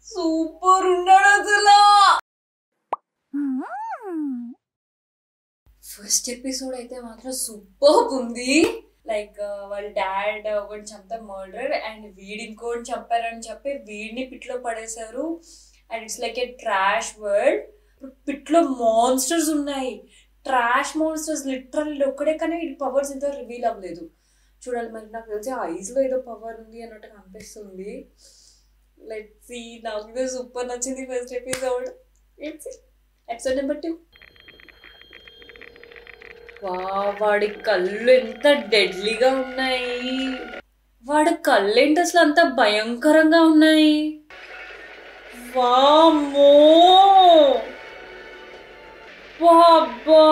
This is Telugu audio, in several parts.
సూపర్ ఉన్నాడు అసలు. ఫస్ట్ ఎపిసోడ్ అయితే మాత్రం సూపర్ ఉంది. లైక్ వాళ్ళ డాడ్ ఒకటి చంపే మర్డర్ అండ్ వీడి ఇంకోటి చంపారని చెప్పి వీడిని పిట్లో పడేశారు. And it's like a trash world. పిట్లో మాన్స్టర్స్ ఉన్నాయి, ట్రాష్ మాన్స్టర్స్ లిటరల్లీ ఒక్కడే. కానీ వీడి పవర్స్ ఇంత రివీల్ అవ్వలేదు. చూడాలి మరి. నాకు తెలిసి ఐస్ లో ఏదో పవర్ ఉంది అన్నట్టు అనిపిస్తుంది. Let's see. నాకు సూపర్ నచ్చింది ఫస్ట్ ఎపిసోడ్. Episode number 2. వాడి కళ్ళు ఎంత డెడ్లీగా ఉన్నాయి. వాడి కళ్ళు ఏంటి అసలు అంత భయంకరంగా ఉన్నాయి. వామ్మో, బాబా,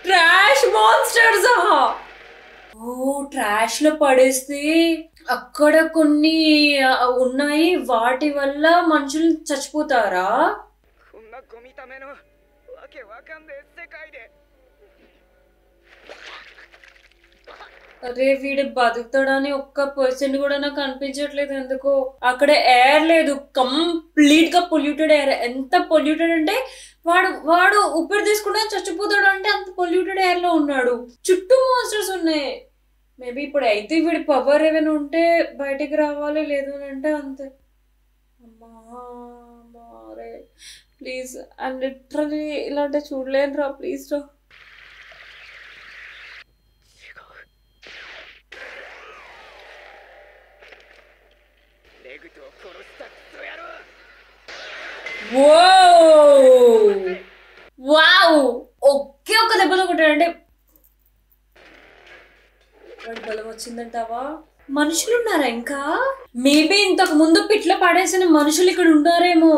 ట్రాష్ మాన్స్టర్స్. ఓ, ట్రాష్ లో పడేస్తే అక్కడ కొన్ని ఉన్నాయి, వాటి వల్ల మనుషులు చచ్చిపోతారా? అరే వీడు బతుకుతాడని ఒక్క పర్సెంట్ కూడా నాకు అనిపించట్లేదు ఎందుకో. అక్కడ ఎయిర్ లేదు, కంప్లీట్ గా పొల్యూటెడ్ ఎయిర్. ఎంత పొల్యూటెడ్ అంటే వాడు ఊపిరి తీసుకుంటే చచ్చిపోతాడు అంటే అంత పొల్యూటెడ్ ఎయిర్ లో ఉన్నాడు. చుట్టూ మాన్స్టర్స్ ఉన్నాయి. మేబీ ఇప్పుడు అయితే వీడి పవర్ ఏమైనా ఉంటే బయటికి రావాలి, లేదు అని అంటే అంతే. అమ్మా మారే, ప్లీజ్. అండ్ లిటరలీ ఇలాంటి చూడలేను రా, ప్లీజ్ రా. వావ్, ఒకే ఒక్క దెబ్బలో కొట్టాడంటే వాడి బలం వచ్చిందంటావా? మనుషులు ఉన్నారా ఇంకా? మేబీ ఇంతకు ముందు పిట్లో పడేసిన మనుషులు ఇక్కడ ఉన్నారేమో.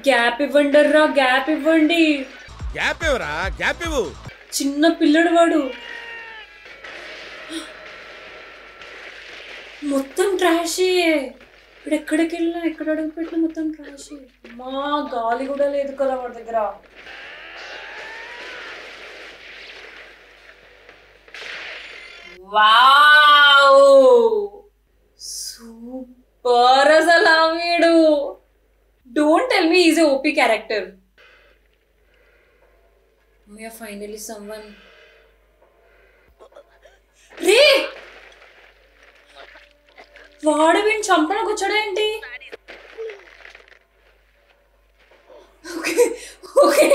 గ్యాప్ ఇవ్వండి రా, గ్యాప్ ఇవ్వండి. చిన్న పిల్లడు వాడు. మొత్తం ట్రాషే. ఇప్పుడు ఎక్కడికి వెళ్ళినా, ఎక్కడ అడుగు పెట్టినా మొత్తం ట్రాషే. మా గాలి కూడా లేదు కదా వాడి దగ్గర. వావ్, సూపర్ అసలు వీడు. Don't tell me is a OP character. We are finally someone. రే, వాడు వీడిని చంపడానికి వచ్చాడేంటి? ఓకే ఓకే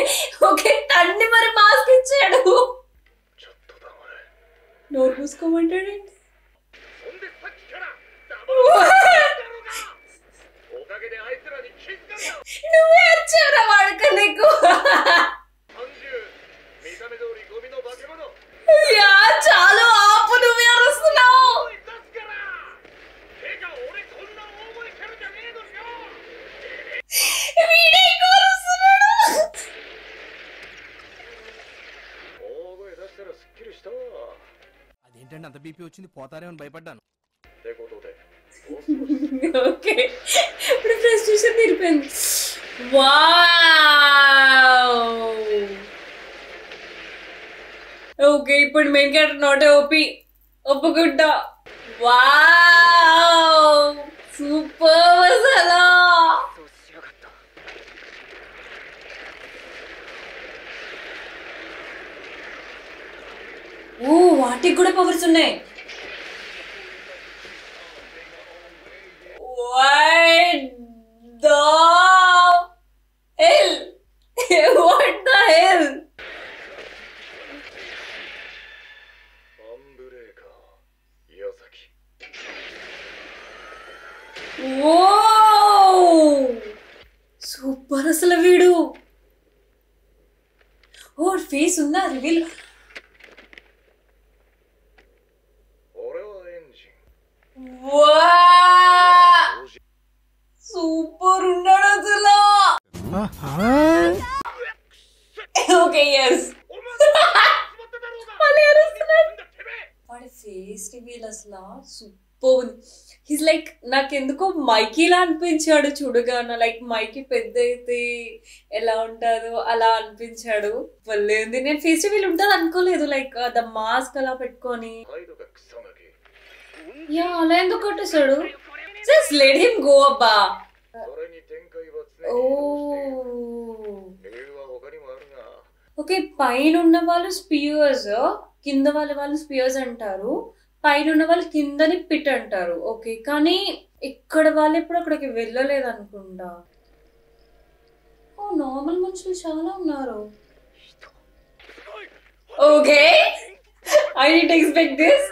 ఓకే, తండ్రి మరి మాస్క్ ఇచ్చాడు. నోరు పూసుకోమంటాడేంటి? నువ్వే వచ్చావురా వాడుక నీకు. చాలు ఆపు, నువ్వే అరుస్తున్నావు. అదేంటంటే అంత బీపీ వచ్చింది, పోతారేమని భయపడ్డాను. ఓకే, ఇప్పుడు ఫ్రస్ట్రేషన్ తీరిపోయింది. ఓకే, ఇప్పుడు మెయిన్ క్యారెక్టర్ నాట్ ఓపీ, ఒప్పుకుంటా. వావ్, సూపర్ అసలు. ఓ, వాటికి కూడా పవర్స్ ఉన్నాయి. What the hell? What the hell? Whoa! Super అసలు వీడు. ఓ, ఫేస్ ఉందా రివీల్? సూపర్ ఉన్నాడు అసలు. Okay, yes. వాడి ఫేస్ రివీల్ అసలు సూపర్ ఉంది. హీస్ లైక్ నాకెందుకో మైకీలా అనిపించాడు చూడగానే. లైక్ మైకీ పెద్ద అయితే ఎలా ఉంటాదో అలా అనిపించాడు. వెళ్ళేది నేను ఫెస్టివల్ ఉంటుంది అనుకోలేదు. లైక్ ద మాస్క్ అలా పెట్టుకొని యా అలా ఎందుకు కొట్టేశాడు. జస్ట్ లెట్ హిమ్ గో అబ్బా. ఓకే పైన ఉన్న వాళ్ళు స్పియర్స్, కింద వాళ్ళు స్పియర్స్ అంటారు. పైన ఉన్న వాళ్ళు కిందని పిట్ అంటారు. ఓకే కానీ ఇక్కడ వాళ్ళు ఎప్పుడు అక్కడికి వెళ్ళలేదు అనుకుంటా. ఓ నార్మల్ మనుషులు చాలా ఉన్నారు. Okay I did expect this.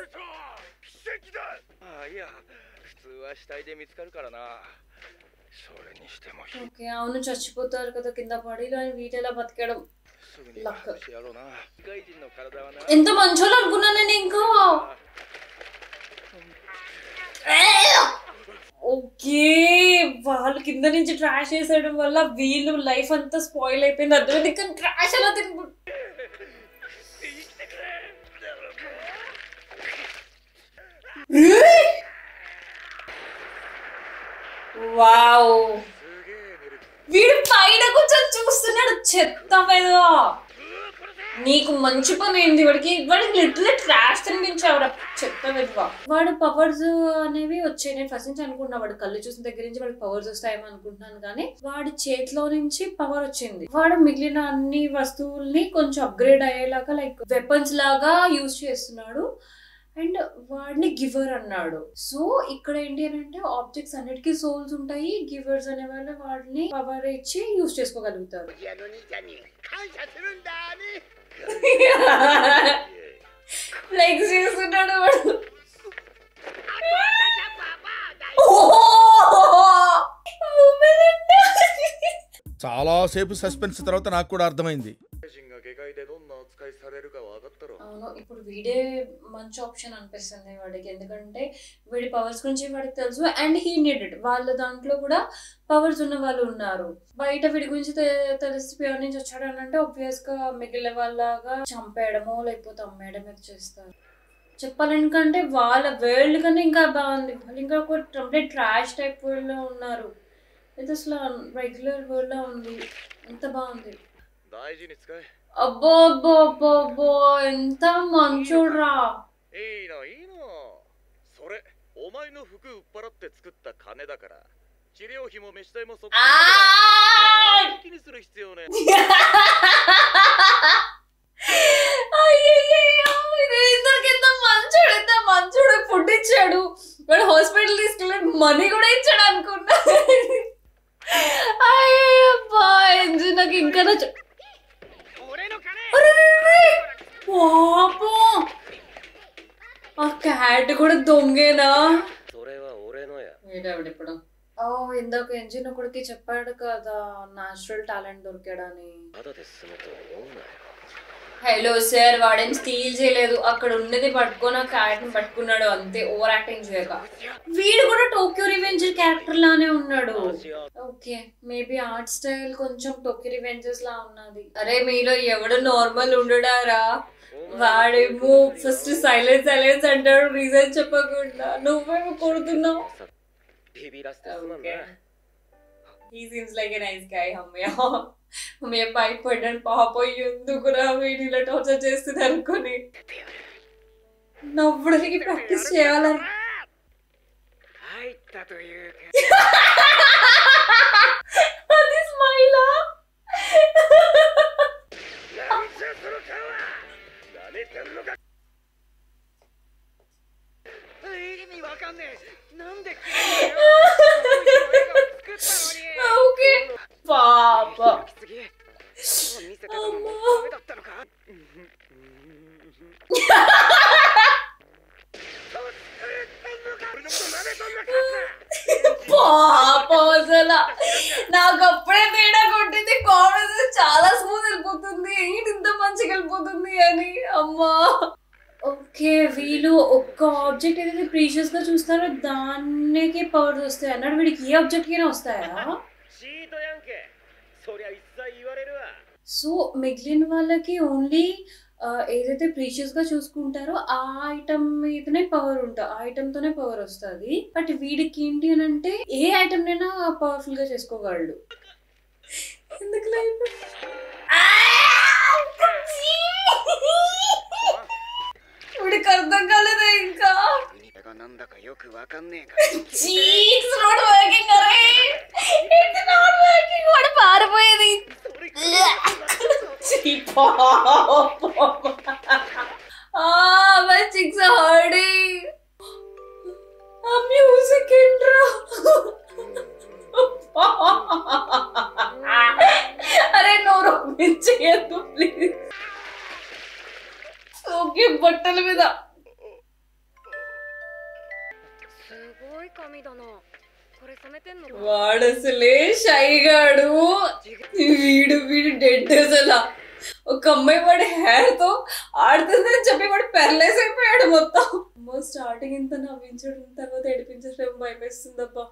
Okay అవును చచ్చిపోతారు కదా కింద పడి. వీటెలా బతికడం లక్. ఎంత మంచోళ్ళు అనుకున్నా నేను ఇంకా. ఓకే వాళ్ళు కింద నుంచి ట్రాష్ వేసేయడం వల్ల వీళ్ళు లైఫ్ అంతా స్పాయిల్ అయిపోయింది. అర్థమైంది కానీ ట్రాష్ అలా తిను. వావ్ వీడు పైన కూర్చొని చూస్తున్నాడు చెత్త మీద. నీకు మంచి పని ఏంది వాడికి లిటిల్ ట్రాష్ తినిపించావు చెత్త మీద. వాడు పవర్స్ అనేవి వచ్చాయి. నేను ఫస్ట్ నుంచి అనుకున్నా వాడు కళ్ళు చూసిన దగ్గర నుంచి వాడికి పవర్స్ వస్తాయేమో అనుకుంటున్నాను. కానీ వాడి చేతిలో నుంచి పవర్ వచ్చింది. వాడు మిగిలిన అన్ని వస్తువుల్ని కొంచెం అప్గ్రేడ్ అయ్యేలాగా లైక్ వెపన్స్ లాగా యూజ్ చేస్తున్నాడు. అండ్ వాడిని గివర్ అన్నాడు. సో ఇక్కడ ఏంటి అని అంటే ఆబ్జెక్ట్స్ అన్నిటికీ సోల్స్ ఉంటాయి. గివర్స్ అనే వాళ్ళు వాడిని పవర్ ఇచ్చి యూజ్ చేసుకోగలుగుతారు. ఫ్లెక్స్ చేస్తున్నాడు వాడు. చాలా సేపు సస్పెన్స్ తర్వాత నాకు కూడా అర్థమైంది. అవును ఇప్పుడు వీడే మంచి ఆప్షన్ అనిపిస్తుంది వాడికి. ఎందుకంటే వీడి పవర్స్ గురించి వాడికి తెలుసు. అండ్ హీ నీడెడ్ వాళ్ళ దాంట్లో కూడా పవర్స్ ఉన్న వాళ్ళు ఉన్నారు. బయట వీడి గురించి తెలిసి పేరు నుంచి వచ్చాడు అని అంటే ఆబ్వియస్ గా మిగిలిన వాళ్ళగా చంపేయడమో లేకపోతే అమ్మేయడమో చేస్తారు. చెప్పాలనుకంటే వాళ్ళ వరల్డ్ కన్నా ఇంకా బాగుంది. వాళ్ళు ఇంకా ఒక కంప్లీట్ ట్రాష్ టైప్ వరల్డ్ లో ఉన్నారు. ఇది అసలు రెగ్యులర్ వరల్డ్ లో ఉంది. ఎంత బాగుంది. అబ్బో అబ్బో అబ్బో అబ్బో ఎంత మంచోడ్రా. మంచోడు ఫుడ్ ఇచ్చాడు. వాడు హాస్పిటల్ తీసుకెళ్ళాడు. మనీ కూడా ఇచ్చాడు అనుకున్నా. అయ్యబ్బా నాకు ఇంకా ఆ క్యాట్ కూడా దొంగేనా? ఇప్పుడు ఇందాక ఎంజిన్ ఒకడికి చెప్పాడు కదా న్యాచురల్ టాలెంట్ దొరికాడని. హలో సార్ వాడేం స్టీల్ చేయలేదు. అక్కడ ఉన్నది పట్టుకొని ఆ క్యాట్ ని పట్టుకున్నాడు అంతే. ఓవర్ యాక్టింగ్ చేయక. వీడు కూడా టోక్యో రివెంజర్ క్యారెక్టర్ లానే ఉన్నాడు. ఓకే మేబీ ఆర్ట్ స్టైల్ కొంచెం టోక్యో రివెంజర్స్ లా ఉన్నది. అరే మీలో ఎవడు నార్మల్ ఉండడారా? వాడేమో ఫస్ట్ సైలెన్స్ అంటాడు రీజన్ చెప్పకుండా. నువ్వేమో కొడుతున్నావు. He seems like a nice guy. అమ్మయ్య పైకి పడ్డాను పాప. ఎందుకురా వీడిలో టార్చర్ చేస్తుంది అనుకుని నవ్వడానికి ప్రాక్టీస్ చేయాలని. అది స్మైలా? ఓకే పాప పాప అసలు నాకు అప్పుడే తేడా కొట్టింది. కామెంట్స్ చాలా స్మూత్ వెళ్ళిపోతుంది. ఏంటి ఇంత మంచిగా వెళ్ళిపోతుంది అని. అమ్మా ఓకే వీళ్ళు ఒక్క ఆబ్జెక్ట్ ఏదైతే ప్రీషియస్ గా చూస్తారో దానికి పవర్స్ వస్తాయి అన్నాడు. వీడికి ఏ ఆబ్జెక్ట్ కైనా వస్తాయా? సో మిగిలిన వాళ్ళకి ఓన్లీ ఏదైతే ప్రీషియస్ గా చూసుకుంటారో ఆ ఐటమ్ మీదనే పవర్ ఉంటుంది, ఆ ఐటమ్ తోనే పవర్ వస్తుంది. బట్ వీడికి ఏంటి అని అంటే ఏ ఐటమ్ నైనా పవర్ఫుల్ గా చేసుకోగలడు. ఎందుకు లైఫ్ వీడికి అర్థం కాలేదా ఇంకా చీక్స్ నాట్ వర్కింగ్ అరే ఇట్స్ నాట్ వర్కింగ్ వాడు పారిపోయేది my cheeks are hurting. Music ఏంట్రా అరే నోరు చేయొద్దు ప్లీజ్. ఓకే బట్టల మీద వాడు అసలే షైగాడు. వీడు డెడ్ అసలు. ఒక అమ్మాయి వాడి హెయిర్ తో ఆడుతుందని చెప్పి వాడు పెరలైజ్ అయిపోయాడు మొత్తం. స్టార్టింగ్ ఇంత నవ్వించడం తర్వాత ఏడిపించడం భయం వేస్తుందబ్బా.